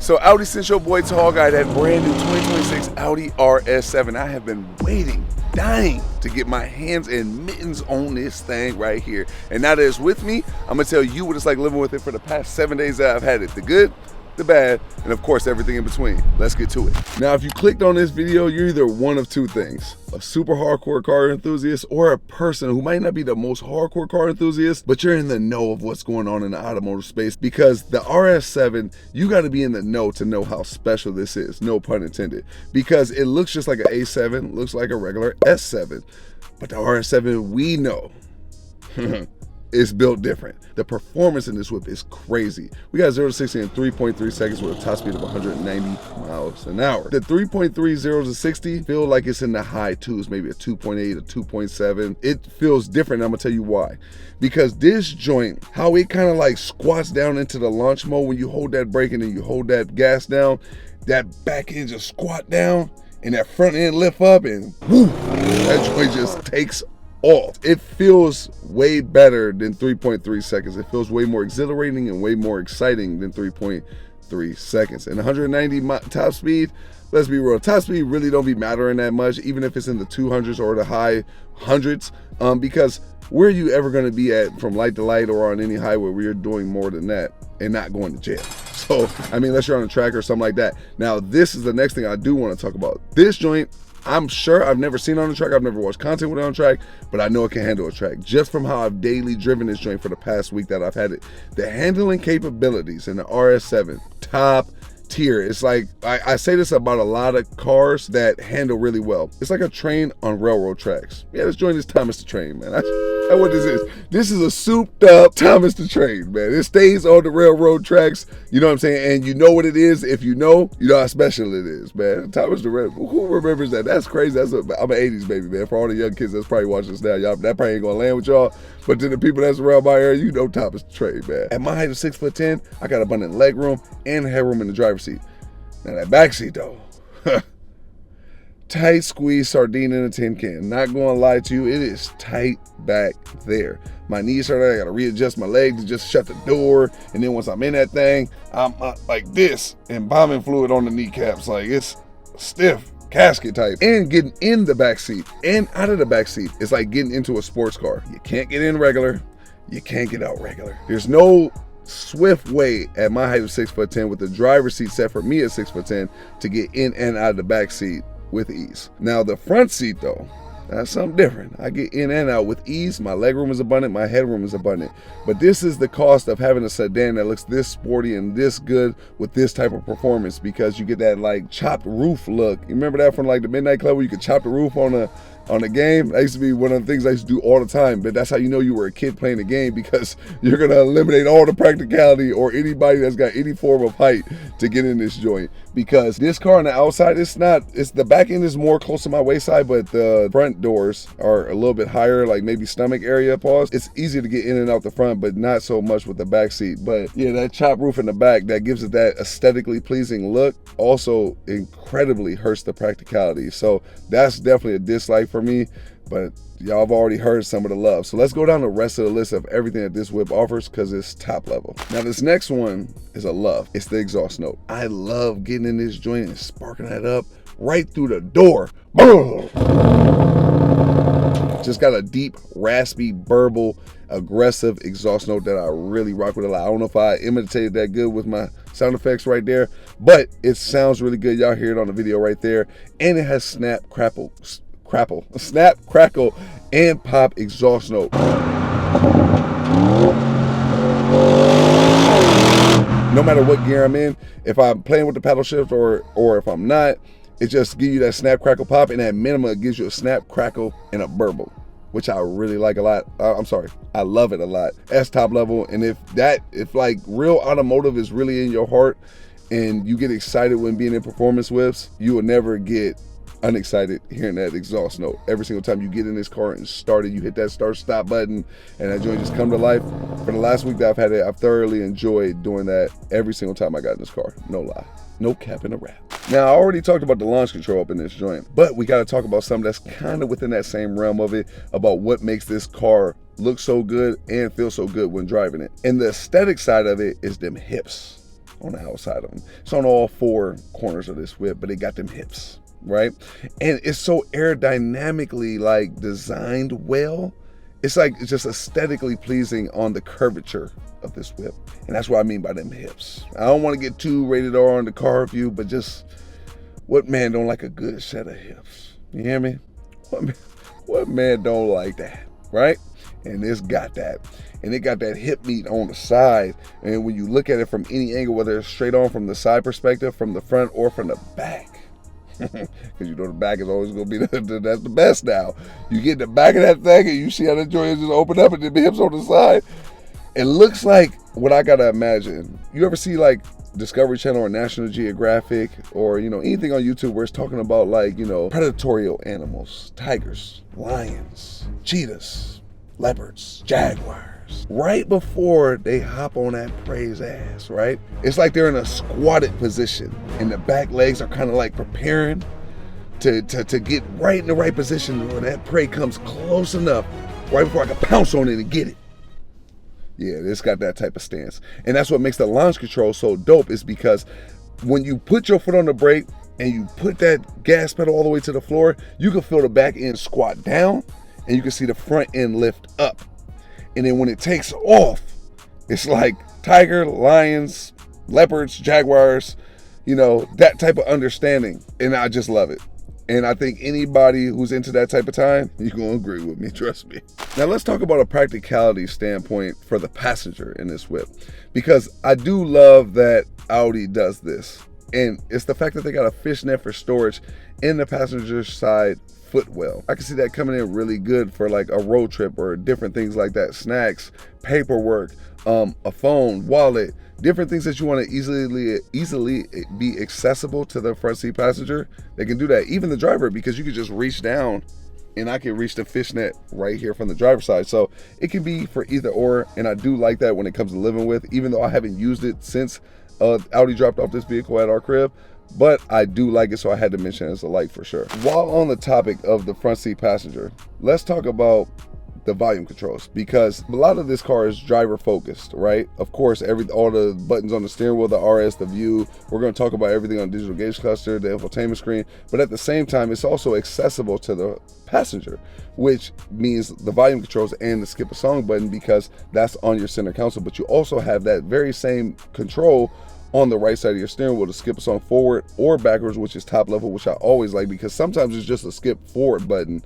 So Audi sent your boy Tall Guy that brand new 2026 Audi RS7. I have been waiting, dying to get my hands and mittens on this thing right here. And now that it's with me, I'm gonna tell you what it's like living with it for the past 7 days that I've had it. The good, the bad, and of course everything in between. Let's get to it. Now, if you clicked on this video, you're either one of two things: a super hardcore car enthusiast or a person who might not be the most hardcore car enthusiast, but you're in the know of what's going on in the automotive space, because the RS7, you got to be in the know to know how special this is, no pun intended, because it looks just like an A7, looks like a regular S7, but the RS7 we know is built different. The performance in this whip is crazy. We got 0 to 60 in 3.3 seconds with a top speed of 190 miles an hour. The 3.3 0 to 60 feel like it's in the high twos, maybe a 2.8, a 2.7. It feels different. I'm gonna tell you why. Because this joint, how it kind of like squats down into the launch mode when you hold that brake and then you hold that gas down, that back end just squat down and that front end lift up and whoo, that joint just takes off. It feels way better than 3.3 seconds. It feels way more exhilarating and way more exciting than 3.3 seconds. And 190 top speed, let's be real, top speed really don't be mattering that much, even if it's in the 200s or the high hundreds, because where are you ever going to be at from light to light or on any highway where you're doing more than that and not going to jail? So, I mean, unless you're on a track or something like that. Now, this is the next thing I do want to talk about. This joint, I'm sure I've never seen on the track, I've never watched content with it on track, but I know it can handle a track just from how I've daily driven this joint for the past week that I've had it. The handling capabilities in the RS7, top tier. It's like, I say this about a lot of cars that handle really well. It's like a train on railroad tracks. Yeah, this joint is Thomas the Train, man. That's what this is. This is a souped up Thomas the Train, man. It stays on the railroad tracks, you know what I'm saying? And you know what it is. If you know how special it is, man. Thomas the Train, who remembers that? That's crazy. I'm an 80s baby, man. For all the young kids that's probably watching this now, y'all, that probably ain't gonna land with y'all. But to the people that's around my area, you know Thomas the Train, man. At my height of 6'10", I got abundant leg room and headroom in the driver's seat. Now that back seat though, tight squeeze sardine in a tin can. Not gonna lie to you, it is tight back there. My knees hurt, I gotta readjust my legs to just shut the door. And then once I'm in that thing, I'm like this, embalming fluid on the kneecaps. Like, it's stiff, casket type. And getting in the back seat and out of the back seat, it's like getting into a sports car. You can't get in regular, you can't get out regular. There's no swift way at my height of 6'10" with the driver's seat set for me at 6'10" to get in and out of the back seat with ease. Now the front seat though, that's something different. I get in and out with ease. My legroom is abundant, my headroom is abundant. But this is the cost of having a sedan that looks this sporty and this good with this type of performance, because you get that like chopped roof look. You remember that from like the Midnight Club where you could chop the roof on a game? That used to be one of the things I used to do all the time, but that's how you know you were a kid playing the game, because you're gonna eliminate all the practicality or anybody that's got any form of height to get in this joint. Because this car on the outside, it's the back end is more close to my waist side, but the front doors are a little bit higher, like maybe stomach area, pause. It's easy to get in and out the front, but not so much with the back seat. But yeah, that chop roof in the back, that gives it that aesthetically pleasing look, also incredibly hurts the practicality. So that's definitely a dislike for me, but y'all have already heard some of the love. So let's go down the rest of the list of everything that this whip offers, because it's top level. Now this next one is a love. It's the exhaust note. I love getting in this joint and sparking that up right through the door. Boom! Just got a deep, raspy, burble, aggressive exhaust note that I really rock with a lot. I don't know if I imitated that good with my sound effects right there, but it sounds really good. Y'all hear it on the video right there. And it has snap, crackle, and pop exhaust note. No matter what gear I'm in, if I'm playing with the paddle shift or if I'm not, it just gives you that snap, crackle, pop, and at minimum it gives you a snap, crackle, and a burble, which I really like a lot. I love it a lot. That's top level. And if like real automotive is really in your heart and you get excited when being in performance whips, you will never get unexcited hearing that exhaust note. Every single time you get in this car and start it, you hit that start stop button and that joint just come to life. For the last week that I've had it, I've thoroughly enjoyed doing that every single time I got in this car. No lie. No cap in the rap. Now, I already talked about the launch control up in this joint, but we got to talk about something that's kind of within that same realm of it, about what makes this car look so good and feel so good when driving it. And the aesthetic side of it is them hips. on the outside of them. It's on all four corners of this whip, but it got them hips, right? And it's so aerodynamically like designed well. It's like it's just aesthetically pleasing on the curvature of this whip. And that's what I mean by them hips. I don't want to get too rated R on the car review, but just what man don't like a good set of hips? You hear me? What man don't like that, right? And it's got that. And it got that hip meat on the side. And when you look at it from any angle, whether it's straight on from the side perspective, from the front, or from the back, because you know the back is always going to be that's the best now. You get the back of that thing and you see how the joint just open up and the hips on the side. It looks like what I got to imagine. You ever see like Discovery Channel or National Geographic or, you know, anything on YouTube where it's talking about like, you know, predatory animals, tigers, lions, cheetahs, leopards, jaguars. Right before they hop on that prey's ass, right? It's like they're in a squatted position and the back legs are kind of like preparing to get right in the right position where that prey comes close enough right before I can pounce on it and get it. Yeah, it's got that type of stance. And that's what makes the launch control so dope, is because when you put your foot on the brake and you put that gas pedal all the way to the floor, you can feel the back end squat down and you can see the front end lift up. And then when it takes off, it's like tiger, lions, leopards, jaguars, you know, that type of understanding. And I just love it. And I think anybody who's into that type of time, you're going to agree with me, trust me. Now let's talk about a practicality standpoint for the passenger in this whip, because I do love that Audi does this. And it's the fact that they got a fishnet for storage in the passenger side footwell. I can see that coming in really good for like a road trip or different things like that. Snacks, paperwork, a phone, wallet, different things that you want to easily be accessible to the front seat passenger. They can do that. Even the driver, because you can just reach down and I can reach the fishnet right here from the driver's side. So it can be for either or. And I do like that when it comes to living with, even though I haven't used it since Audi dropped off this vehicle at our crib. But I do like it, so I had to mention it as a like for sure. While on the topic of the front seat passenger, let's talk about the volume controls, because a lot of this car is driver focused, right? Of course, all the buttons on the steering wheel, the RS, the view, we're going to talk about everything on digital gauge cluster, the infotainment screen, but at the same time, it's also accessible to the passenger, which means the volume controls and the skip a song button, because that's on your center console. But you also have that very same control on the right side of your steering wheel to skip a song forward or backwards, which is top level, which I always like, because sometimes it's just a skip forward button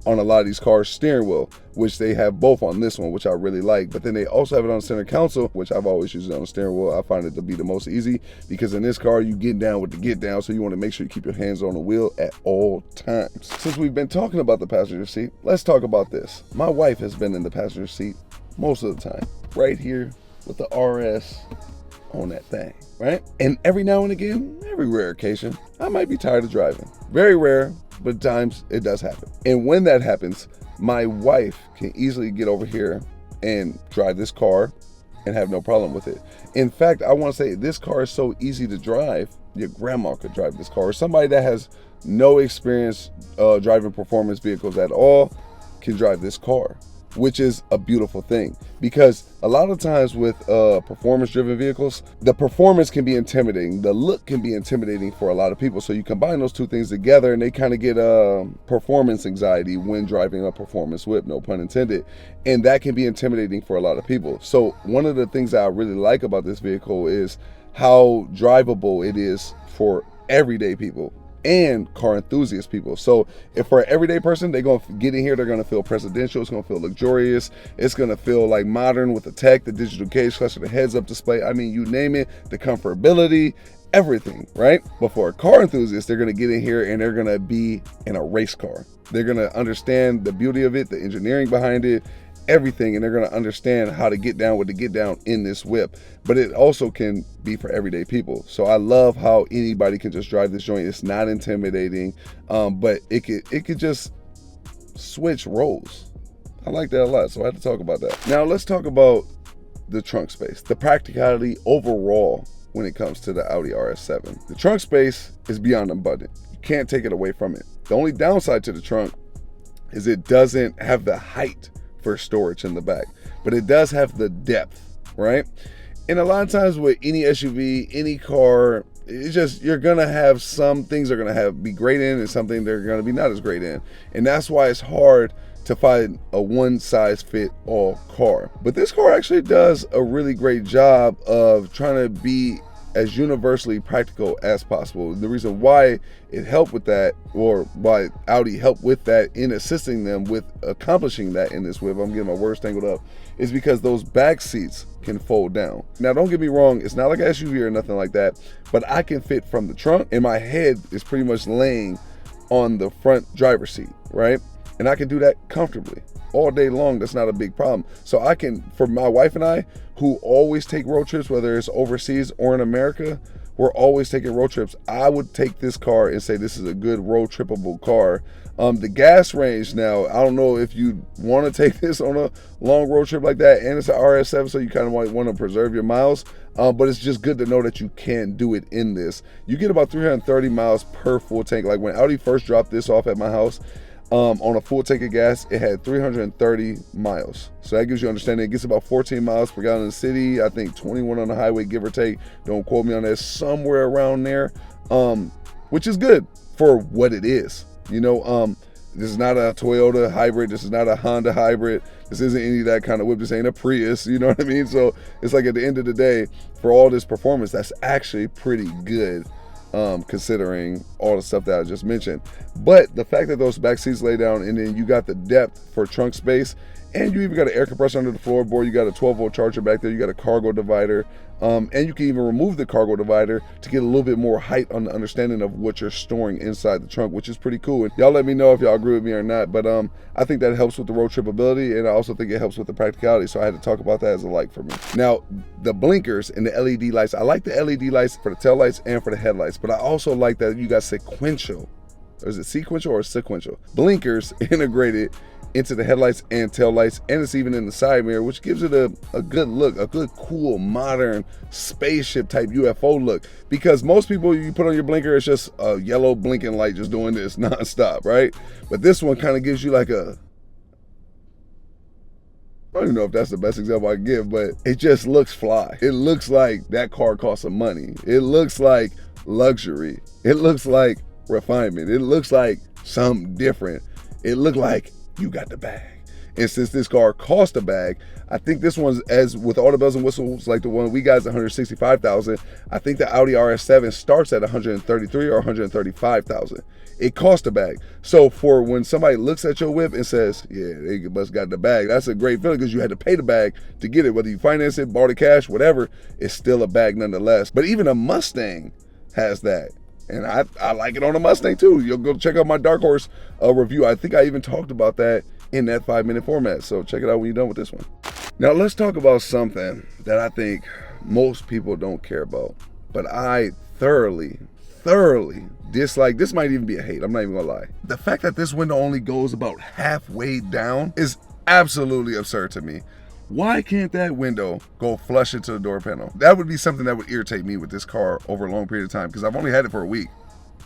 on a lot of these cars' steering wheel, which they have both on this one, which I really like. But then they also have it on the center console, which I've always used it on the steering wheel. I find it to be the most easy, because in this car you get down with the get down, so you want to make sure you keep your hands on the wheel at all times. Since we've been talking about the passenger seat, let's talk about this. My wife has been in the passenger seat most of the time, right here with the RS on that thing, right? And every now and again, every rare occasion, I might be tired of driving. Very rare, but at times it does happen. And when that happens, my wife can easily get over here and drive this car and have no problem with it. In fact, I want to say this car is so easy to drive, your grandma could drive this car. Or somebody that has no experience driving performance vehicles at all can drive this car, which is a beautiful thing. Because a lot of times with performance-driven vehicles, the performance can be intimidating. The look can be intimidating for a lot of people. So you combine those two things together and they kind of get performance anxiety when driving a performance whip, no pun intended. And that can be intimidating for a lot of people. So one of the things that I really like about this vehicle is how drivable it is for everyday people and car enthusiast people. So if for an everyday person, they're going to get in here, they're going to feel presidential, it's going to feel luxurious, it's going to feel like modern with the tech, the digital gauge cluster, the heads-up display, I mean, you name it, the comfortability, everything, right? But for a car enthusiast, they're going to get in here and they're going to be in a race car. They're going to understand the beauty of it, the engineering behind it, everything, and they're going to understand how to get down with the get down in this whip. But it also can be for everyday people. So I love how anybody can just drive this joint. It's not intimidating, but it could just switch roles. I like that a lot, so I had to talk about that. Now let's talk about the trunk space, the practicality overall when it comes to the Audi RS7. The trunk space is beyond abundant. You can't take it away from it. The only downside to the trunk is it doesn't have the height for storage in the back, but it does have the depth, right? And a lot of times with any SUV, any car, it's just, you're gonna have some things are gonna be great in and something they're gonna be not as great in. And that's why it's hard to find a one size fit all car. But this car actually does a really great job of trying to be as universally practical as possible. The reason why it helped with that, or why Audi helped with that in assisting them with accomplishing that in this whip, I'm getting my words tangled up, is because those back seats can fold down. Now don't get me wrong, it's not like an SUV or nothing like that, but I can fit from the trunk and my head is pretty much laying on the front driver's seat, right? And I can do that comfortably all day long. That's not a big problem. So I can, for my wife and I, who always take road trips, whether it's overseas or in America, we're always taking road trips. I would take this car and say this is a good road trippable car. The gas range now, I don't know if you want to take this on a long road trip like that, and it's an RS7, so you kind of might want to preserve your miles, but it's just good to know that you can do it in this. You get about 330 miles per full tank. Like when Audi first dropped this off at my house, on a full tank of gas, it had 330 miles. So that gives you understanding. It gets about 14 miles per gallon in the city. I think 21 on the highway, give or take. Don't quote me on that, somewhere around there, which is good for what it is. You know, this is not a Toyota hybrid. This is not a Honda hybrid. This isn't any of that kind of whip. This ain't a Prius, you know what I mean? So it's like at the end of the day, for all this performance, that's actually pretty good. Considering all the stuff that I just mentioned. But the fact that those back seats lay down and then you got the depth for trunk space, and you even got an air compressor under the floorboard, you got a 12-volt charger back there, you got a cargo divider, and you can even remove the cargo divider to get a little bit more height on the understanding of what you're storing inside the trunk, which is pretty cool. And y'all let me know if y'all agree with me or not, but I think that helps with the road tripability, and I also think it helps with the practicality, so I had to talk about that as a like for me. Now, the blinkers and the LED lights, I like the LED lights for the tail lights and for the headlights, but I also like that you got sequential, or is it sequential or sequential? Blinkers integrated into the headlights and tail lights, and it's even in the side mirror, which gives it a good look, a good, cool, modern spaceship type UFO look. Because most people, you put on your blinker, it's just a yellow blinking light just doing this nonstop, right? But this one kind of gives you like a, I don't even know if that's the best example I can give, but it just looks fly. It looks like that car costs some money. It looks like luxury. It looks like refinement. It looks like something different. It looks like you got the bag. And since this car cost a bag, I think this one's, as with all the bells and whistles, like the one we got is $165,000. I think the Audi RS7 starts at $133,000 or $135,000. It cost a bag. So for when somebody looks at your whip and says, yeah, they must got the bag, that's a great feeling, because you had to pay the bag to get it. Whether you finance it, bought it cash, whatever, it's still a bag nonetheless. But even a Mustang has that. And I like it on a Mustang too. You'll go check out my Dark Horse review. I think I even talked about that in that 5-minute format. So check it out when you're done with this one. Now let's talk about something that I think most people don't care about, but I thoroughly dislike. This might even be a hate, I'm not even gonna lie. The fact that this window only goes about halfway down is absolutely absurd to me. Why can't that window go flush into the door panel? That would be something that would irritate me with this car over a long period of time, because I've only had it for a week,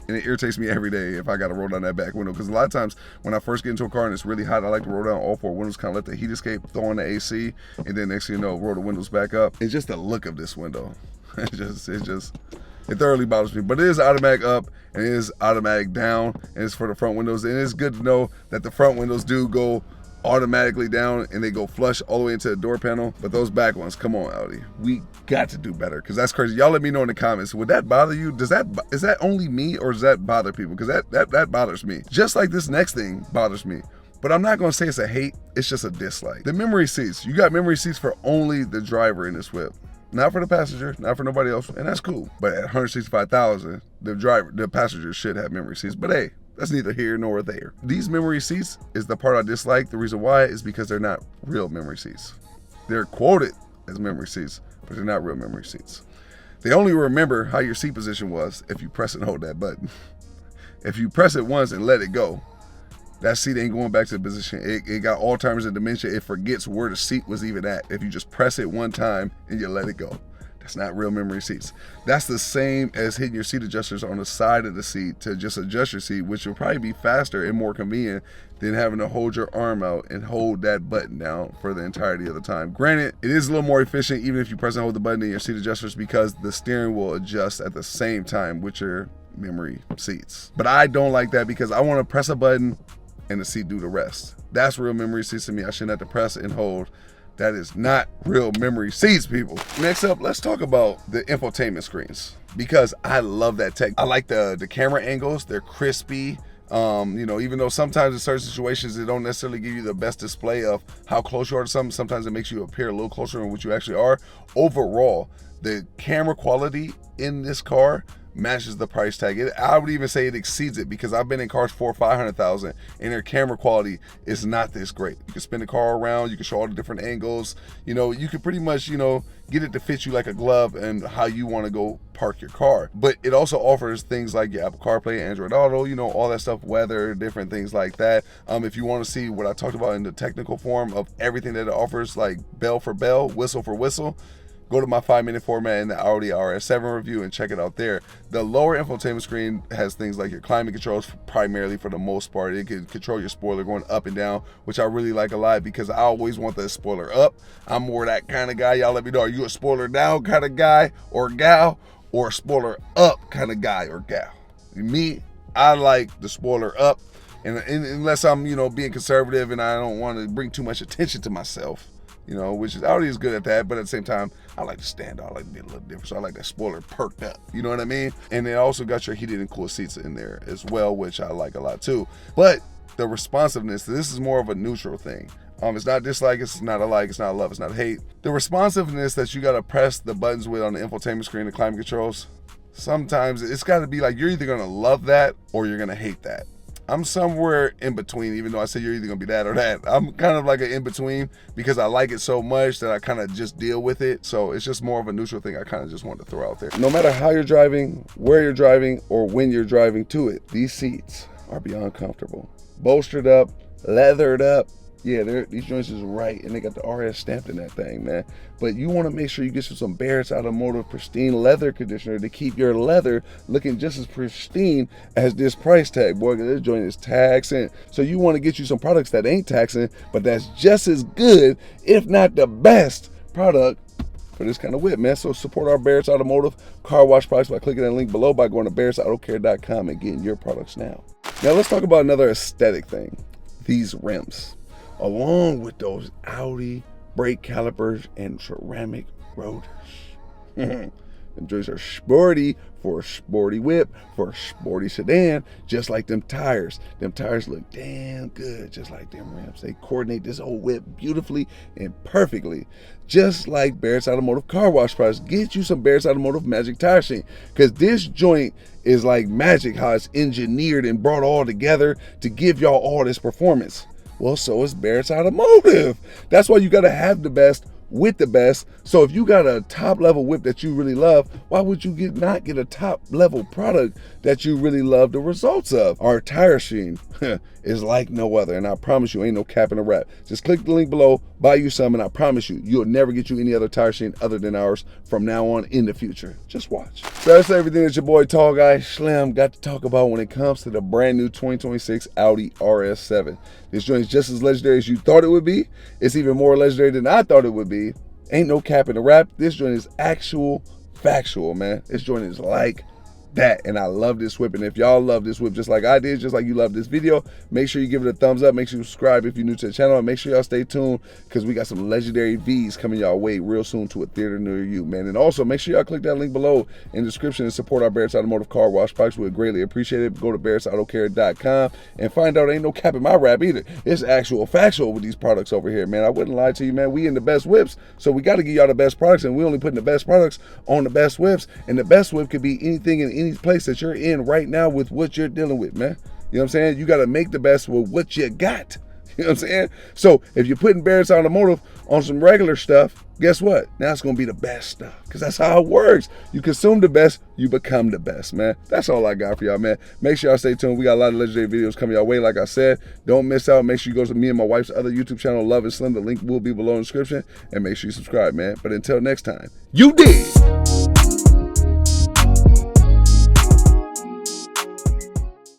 and it irritates me every day if I got to roll down that back window. Because a lot of times when I first get into a car and it's really hot, I like to roll down all 4 windows, kind of let the heat escape, throw on the AC, and then next thing you know, roll the windows back up. It's just the look of this window. It thoroughly bothers me. But it is automatic up and it is automatic down, and it's for the front windows. And it's good to know that the front windows do go automatically down and they go flush all the way into the door panel. But those back ones, come on, Audi, we got to do better, because that's crazy. Y'all let me know in the comments, would that bother you? Is that only me, or does that bother people? Because that bothers me, just like this next thing bothers me. But I'm not gonna say it's a hate, it's just a dislike. The memory seats, you got memory seats for only the driver in this whip, not for the passenger, not for nobody else, and that's cool. But at $165,000, the passenger should have memory seats. But hey, that's neither here nor there. These memory seats is the part I dislike. The reason why is because they're not real memory seats. They're quoted as memory seats, but they're not real memory seats. They only remember how your seat position was if you press and hold that button. If you press it once and let it go, that seat ain't going back to the position. It got Alzheimer's and dementia. It forgets where the seat was even at if you just press it one time and you let it go. That's not real memory seats. That's the same as hitting your seat adjusters on the side of the seat to just adjust your seat, which will probably be faster and more convenient than having to hold your arm out and hold that button down for the entirety of the time. Granted, it is a little more efficient even if you press and hold the button in your seat adjusters, because the steering will adjust at the same time with your memory seats. But I don't like that, because I want to press a button and the seat do the rest. That's real memory seats to me. I shouldn't have to press and hold. That is not real memory seats, people. Next up, let's talk about the infotainment screens, because I love that tech. I like the camera angles. They're crispy. You know, even though sometimes in certain situations it don't necessarily give you the best display of how close you are to something, sometimes it makes you appear a little closer than what you actually are. Overall, the camera quality in this car matches the price tag. I would even say it exceeds it, because I've been in cars for 500,000 and their camera quality is not this great. You can spin the car around, you can show all the different angles, you know, you can pretty much, you know, get it to fit you like a glove and how you want to go park your car. But it also offers things like your Apple CarPlay, Android Auto, you know, all that stuff, weather, different things like that. If you want to see what I talked about in the technical form of everything that it offers, like bell for bell, whistle for whistle, go to my 5-minute format in the Audi RS7 review and check it out there. The lower infotainment screen has things like your climate controls, primarily for the most part. It can control your spoiler going up and down, which I really like a lot, because I always want the spoiler up. I'm more that kind of guy. Y'all let me know, are you a spoiler down kind of guy or gal, or a spoiler up kind of guy or gal? Me, I like the spoiler up, and unless I'm, you know, being conservative and I don't want to bring too much attention to myself, you know, which is Audi is good at that, but at the same time, I like to stand out, I like to be a little different, so I like that spoiler perked up, you know what I mean? And it also got your heated and cooled seats in there as well, which I like a lot too. But the responsiveness, this is more of a neutral thing. It's not dislike, it's not a like, it's not a love, it's not a hate. The responsiveness that you gotta press the buttons with on the infotainment screen, the climate controls, sometimes it's gotta be like, you're either gonna love that or you're gonna hate that. I'm somewhere in between, even though I say you're either gonna be that or that. I'm kind of like an in-between, because I like it so much that I kind of just deal with it. So it's just more of a neutral thing I kind of just wanted to throw out there. No matter how you're driving, where you're driving, or when you're driving to it, these seats are beyond comfortable. Bolstered up, leathered up. Yeah, these joints is right, and they got the RS stamped in that thing, man. But you want to make sure you get some Barrett's Automotive pristine leather conditioner to keep your leather looking just as pristine as this price tag, boy. This joint is taxing. So you want to get you some products that ain't taxing, but that's just as good, if not the best product for this kind of whip, man. So support our Barrett's Automotive car wash products by clicking that link below, by going to barrettsautocare.com and getting your products now. Now let's talk about another aesthetic thing, these rims. Along with those Audi brake calipers and ceramic rotors. Them joints are sporty for a sporty whip, for a sporty sedan, just like them tires. Them tires look damn good, just like them rims. They coordinate this whole whip beautifully and perfectly, just like Barrett's Automotive car wash products. Get you some Barrett's Automotive Magic Tire Sheen, because this joint is like magic, how it's engineered and brought all together to give y'all all this performance. Well, so is Barrett's Automotive. That's why you got to have the best with the best. So if you got a top level whip that you really love, why would you not get a top level product that you really love the results of? Our tire sheen is like no other, and I promise you, ain't no cap in the wrap. Just click the link below, buy you some, and I promise you, you'll never get you any other tire sheen other than ours from now on in the future. Just watch. So that's everything that your boy Tall Guy Slim got to talk about when it comes to the brand new 2026 Audi RS7. This joint is just as legendary as you thought it would be. It's even more legendary than I thought it would be. Ain't no cap in the wrap. This joint is actual factual, man. This joint is like that, and I love this whip. And if y'all love this whip just like I did, just like you love this video, make sure you give it a thumbs up, make sure you subscribe if you're new to the channel, and make sure y'all stay tuned, because we got some legendary V's coming y'all way real soon to a theater near you, man. And also make sure y'all click that link below in the description and support our Barrett's Automotive car wash products. We'd greatly appreciate it. Go to barrettsautocare.com and find out ain't no cap in my rap either. It's actual factual with these products over here, man. I wouldn't lie to you, man. We in the best whips, so we got to give y'all the best products, and we only putting the best products on the best whips, and the best whip could be anything in any place that you're in right now with what you're dealing with, man. You know what I'm saying? You got to make the best with what you got. You know what I'm saying? So if you're putting Barrett's Automotive on some regular stuff, guess what? Now it's gonna be the best stuff, because that's how it works. You consume the best, you become the best, man. That's all I got for y'all, man. Make sure y'all stay tuned. We got a lot of legendary videos coming your way. Like I said, don't miss out. Make sure you go to me and my wife's other YouTube channel, Love and Slim. The link will be below in the description. And make sure you subscribe, man. But until next time, you did.